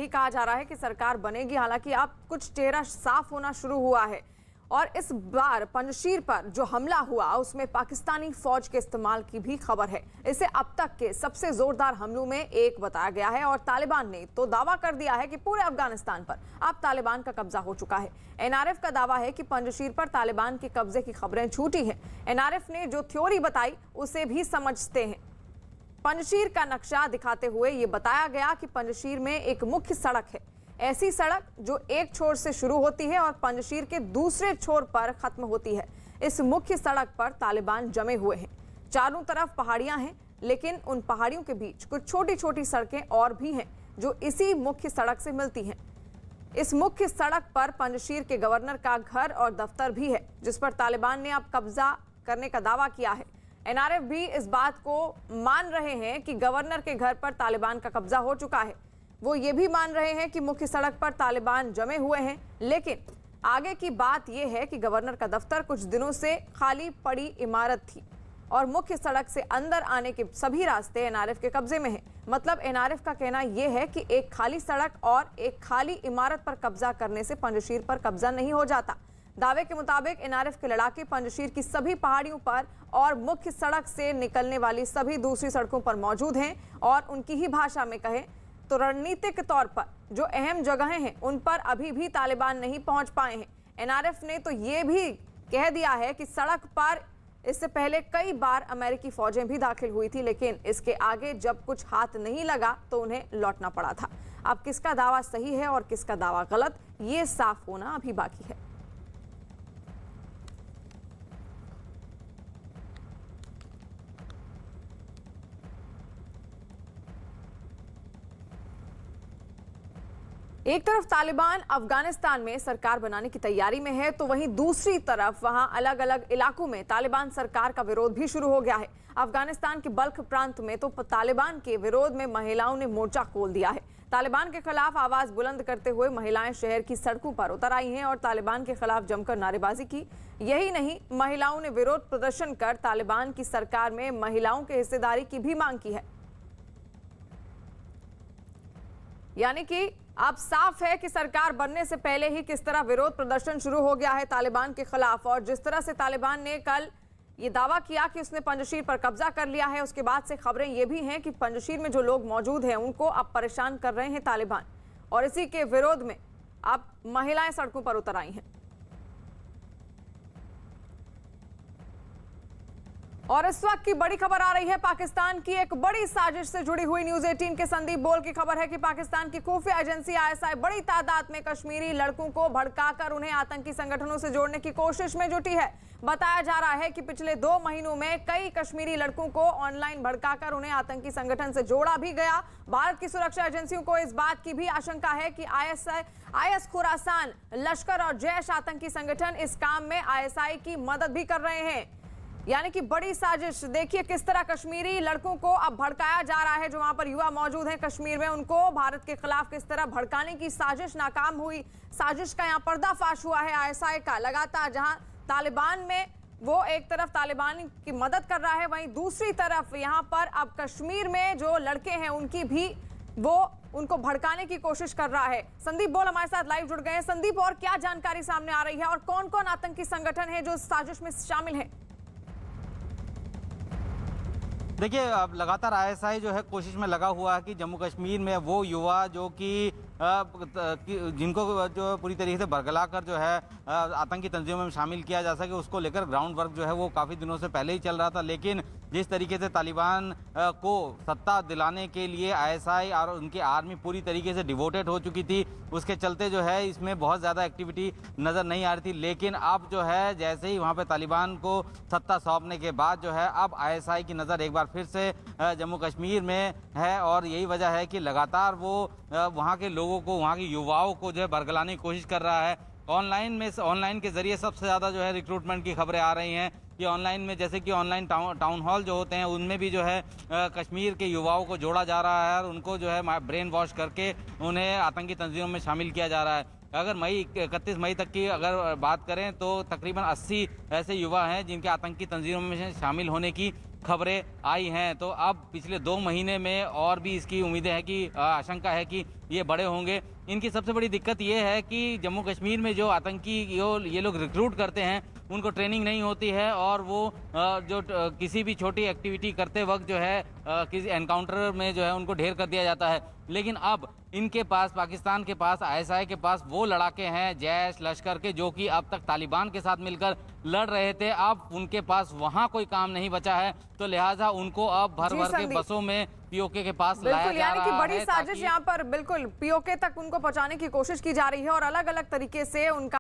यही कहा जा रहा है कि सरकार बनेगी, हालांकि अब कुछ चेहरा साफ होना शुरू हुआ है। और इस बार पंजशीर पर जो हमला हुआ उसमें पाकिस्तानी फौज के इस्तेमाल की भी खबर है। इसे अब तक के सबसे जोरदार हमलों में एक बताया गया है और तालिबान ने तो दावा कर दिया है कि पूरे अफगानिस्तान पर अब तालिबान का कब्जा हो चुका है। एनआरएफ का दावा है कि पंजशीर पर तालिबान के कब्जे की खबरें झूठी हैं। एनआरएफ ने जो थ्योरी बताई उसे भी समझते हैं। पंजशीर का नक्शा दिखाते हुए ये बताया गया कि पंजशीर में एक मुख्य सड़क है, ऐसी सड़क जो एक छोर से शुरू होती है और पंजशीर के दूसरे छोर पर खत्म होती है। इस मुख्य सड़क पर तालिबान जमे हुए हैं। चारों तरफ पहाड़ियां हैं, लेकिन उन पहाड़ियों के बीच कुछ छोटी छोटी सड़कें और भी हैं जो इसी मुख्य सड़क से मिलती हैं। इस मुख्य सड़क पर पंजशीर के गवर्नर का घर और दफ्तर भी है, जिस पर तालिबान ने अब कब्जा करने का दावा किया है। एनआरएफ भी इस बात को मान रहे हैं कि गवर्नर के घर पर तालिबान का कब्जा हो चुका है। वो ये भी मान रहे हैं कि मुख्य सड़क पर तालिबान जमे हुए हैं, लेकिन आगे की बात यह है कि गवर्नर का दफ्तर कुछ दिनों से खाली पड़ी इमारत थी और मुख्य सड़क से अंदर आने के सभी रास्ते एनआरएफ के कब्जे में हैं। मतलब एनआरएफ का कहना यह है कि एक खाली सड़क और एक खाली इमारत पर कब्जा करने से पंजशीर पर कब्जा नहीं हो जाता। दावे के मुताबिक एनआरएफ के लड़ाके पंजशीर की सभी पहाड़ियों पर और मुख्य सड़क से निकलने वाली सभी दूसरी सड़कों पर मौजूद हैं और उनकी ही भाषा में कहें तो रणनीतिक तौर पर जो अहम जगहें हैं उन पर अभी भी तालिबान नहीं पहुंच पाए हैं। एनआरएफ ने तो ये भी कह दिया है कि सड़क पर इससे पहले कई बार अमेरिकी फौजें भी दाखिल हुई थी, लेकिन इसके आगे जब कुछ हाथ नहीं लगा तो उन्हें लौटना पड़ा था। अब किसका दावा सही है और किसका दावा गलत, ये साफ होना अभी बाकी है। एक तरफ तालिबान अफगानिस्तान में सरकार बनाने की तैयारी में है, तो वहीं दूसरी तरफ वहां अलग अलग इलाकों में तालिबान सरकार का विरोध भी शुरू हो गया है। अफगानिस्तान के बल्ख प्रांत में तो तालिबान के विरोध में महिलाओं ने मोर्चा खोल दिया है। तालिबान के खिलाफ आवाज बुलंद करते हुए महिलाएं शहर की सड़कों पर उतर आई हैं और तालिबान के खिलाफ जमकर नारेबाजी की। यही नहीं, महिलाओं ने विरोध प्रदर्शन कर तालिबान की सरकार में महिलाओं के हिस्सेदारी की भी मांग की है। यानी कि अब साफ है कि सरकार बनने से पहले ही किस तरह विरोध प्रदर्शन शुरू हो गया है तालिबान के खिलाफ। और जिस तरह से तालिबान ने कल ये दावा किया कि उसने पंजशीर पर कब्जा कर लिया है, उसके बाद से खबरें ये भी हैं कि पंजशीर में जो लोग मौजूद हैं उनको अब परेशान कर रहे हैं तालिबान, और इसी के विरोध में अब महिलाएं सड़कों पर उतर आई हैं। और इस वक्त की बड़ी खबर आ रही है पाकिस्तान की एक बड़ी साजिश से जुड़ी हुई। न्यूज़ 18 के संदीप बोल की खबर है कि पाकिस्तान की खुफिया एजेंसी आईएसआई बड़ी तादाद में कश्मीरी लड़कों को भड़काकर उन्हें आतंकी संगठनों से जोड़ने की कोशिश में जुटी है। बताया जा रहा है कि पिछले 2 महीनों में कई कश्मीरी लड़कों को ऑनलाइन भड़काकर उन्हें आतंकी संगठन से जोड़ा भी गया। भारत की सुरक्षा एजेंसियों को इस बात की भी आशंका है कि आईएस खुरासान, लश्कर और जैश आतंकी संगठन इस काम में आईएसआई की मदद भी कर रहे हैं। यानी कि बड़ी साजिश। देखिए किस तरह कश्मीरी लड़कों को अब भड़काया जा रहा है। जो वहां पर युवा मौजूद हैं कश्मीर में, उनको भारत के खिलाफ किस तरह भड़काने की साजिश नाकाम हुई। साजिश का यहाँ पर्दाफाश हुआ है आईएसआई का लगातार। जहां तालिबान में वो एक तरफ तालिबान की मदद कर रहा है, वहीं दूसरी तरफ यहाँ पर अब कश्मीर में जो लड़के हैं उनकी भी वो उनको भड़काने की कोशिश कर रहा है। संदीप बोल हमारे साथ लाइव जुड़ गए हैं। संदीप, और क्या जानकारी सामने आ रही है और कौन कौन आतंकी संगठन है जो इस साजिश में शामिल है? देखिए, अब लगातार आईएसआई जो है कोशिश में लगा हुआ है कि जम्मू कश्मीर में वो युवा जो कि जिनको जो पूरी तरीके से बरगला कर जो है आतंकी तंजीमों में शामिल किया जा सके, उसको लेकर ग्राउंड वर्क जो है वो काफ़ी दिनों से पहले ही चल रहा था। लेकिन जिस तरीके से तालिबान को सत्ता दिलाने के लिए आईएसआई और उनकी आर्मी पूरी तरीके से डिवोटेड हो चुकी थी, उसके चलते जो है इसमें बहुत ज़्यादा एक्टिविटी नज़र नहीं आ रही थी। लेकिन अब जो है जैसे ही वहाँ पर तालिबान को सत्ता सौंपने के बाद जो है अब आईएसआई की नज़र एक बार फिर से जम्मू कश्मीर में है, और यही वजह है कि लगातार वो वहाँ के लोगों को, वहाँ के युवाओं को जो है बरगलाने की कोशिश कर रहा है। ऑनलाइन के ज़रिए सबसे ज़्यादा जो है रिक्रूटमेंट की खबरें आ रही हैं कि ऑनलाइन में, जैसे कि ऑनलाइन टाउन हॉल जो होते हैं उनमें भी जो है कश्मीर के युवाओं को जोड़ा जा रहा है और उनको जो है ब्रेन वॉश करके उन्हें आतंकी तंजीमों में शामिल किया जा रहा है। अगर 31 मई तक की अगर बात करें तो तकरीबन 80 ऐसे युवा हैं जिनके आतंकी तंजीमों में शामिल होने की खबरें आई हैं। तो अब पिछले 2 महीने में और भी इसकी उम्मीदें हैं कि आशंका है कि ये बड़े होंगे। इनकी सबसे बड़ी दिक्कत ये है कि जम्मू कश्मीर में जो आतंकी ये लोग रिक्रूट करते हैं उनको ट्रेनिंग नहीं होती है और वो किसी भी छोटी एक्टिविटी करते वक्त जो है किसी एनकाउंटर में जो है उनको ढेर कर दिया जाता है। लेकिन अब इनके पास, पाकिस्तान के पास, आईएसआई के पास वो लड़ाके हैं जैश लश्कर के, जो कि अब तक तालिबान के साथ मिलकर लड़ रहे थे। अब उनके पास वहां कोई काम नहीं बचा है, तो लिहाजा उनको अब भर भर के बसों में पीओके के पास लाया जा रहा है। यानी कि बड़ी साजिश यहाँ पर बिल्कुल पीओके तक उनको पहुंचाने की कोशिश की जा रही है और अलग अलग तरीके से उनका